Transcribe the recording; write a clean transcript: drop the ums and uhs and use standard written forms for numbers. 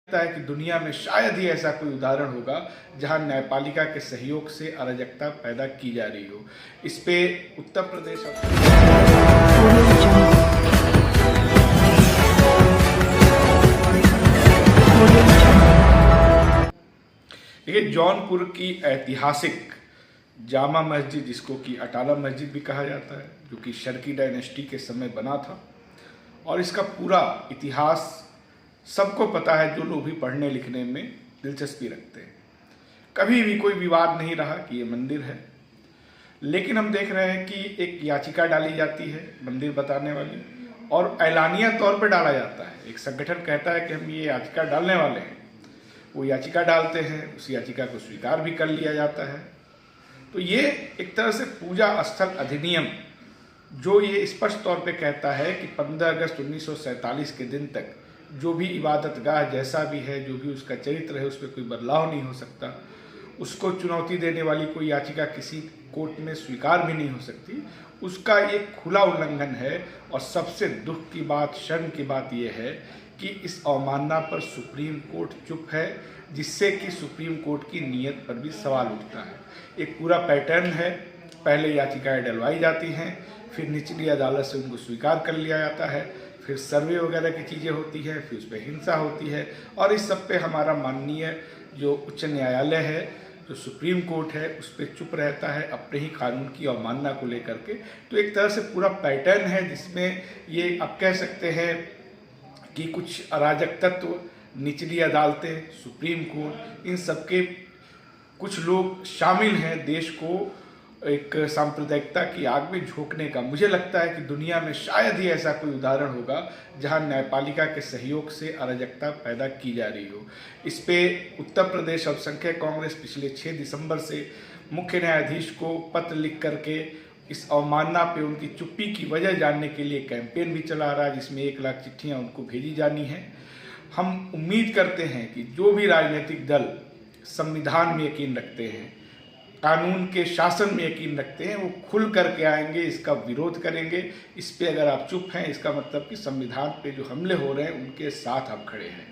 लगता है कि दुनिया में शायद ही ऐसा कोई उदाहरण होगा जहां न्यायपालिका के सहयोग से अराजकता पैदा की जा रही हो। इस पे उत्तर प्रदेश देखिए, जौनपुर की ऐतिहासिक जामा मस्जिद, जिसको कि अटाला मस्जिद भी कहा जाता है, जो कि शर्की डायनेस्टी के समय बना था, और इसका पूरा इतिहास सबको पता है जो लोग भी पढ़ने लिखने में दिलचस्पी रखते हैं। कभी भी कोई विवाद नहीं रहा कि ये मंदिर है, लेकिन हम देख रहे हैं कि एक याचिका डाली जाती है मंदिर बताने वाली, और ऐलानिया तौर पर डाला जाता है। एक संगठन कहता है कि हम ये याचिका डालने वाले हैं, वो याचिका डालते हैं, उस याचिका को स्वीकार भी कर लिया जाता है। तो ये एक तरह से पूजा स्थल अधिनियम, जो ये स्पष्ट तौर पे कहता है कि 15 अगस्त 1947 के दिन तक जो भी इबादतगाह जैसा भी है, जो भी उसका चरित्र है, उस पर कोई बदलाव नहीं हो सकता। उसको चुनौती देने वाली कोई याचिका किसी कोर्ट में स्वीकार भी नहीं हो सकती। उसका एक खुला उल्लंघन है। और सबसे दुख की बात, शर्म की बात यह है कि इस अवमानना पर सुप्रीम कोर्ट चुप है, जिससे कि सुप्रीम कोर्ट की नीयत पर भी सवाल उठता है। एक पूरा पैटर्न है, पहले याचिकाएं डलवाई जाती हैं, फिर निचली अदालत से उनको स्वीकार कर लिया जाता है, फिर सर्वे वगैरह की चीज़ें होती हैं, फिर उस पर हिंसा होती है, और इस सब पे हमारा माननीय जो उच्च न्यायालय है, जो सुप्रीम कोर्ट है, उस पर चुप रहता है अपने ही कानून की अवमानना को लेकर के। तो एक तरह से पूरा पैटर्न है, जिसमें ये आप कह सकते हैं कि कुछ अराजक तत्व, निचली अदालतें, सुप्रीम कोर्ट, इन सबके कुछ लोग शामिल हैं देश को एक सांप्रदायिकता की आग में झोंकने का। मुझे लगता है कि दुनिया में शायद ही ऐसा कोई उदाहरण होगा जहां न्यायपालिका के सहयोग से अराजकता पैदा की जा रही हो। इस पे उत्तर प्रदेश अल्पसंख्यक कांग्रेस पिछले 6 दिसंबर से मुख्य न्यायाधीश को पत्र लिख करके इस अवमानना पे उनकी चुप्पी की वजह जानने के लिए कैंपेन भी चला रहा है, जिसमें 1 लाख चिट्ठियाँ उनको भेजी जानी हैं। हम उम्मीद करते हैं कि जो भी राजनीतिक दल संविधान में यकीन रखते हैं, कानून के शासन में यकीन रखते हैं, वो खुल करके आएंगे, इसका विरोध करेंगे। इस पे अगर आप चुप हैं, इसका मतलब कि संविधान पे जो हमले हो रहे हैं उनके साथ आप खड़े हैं।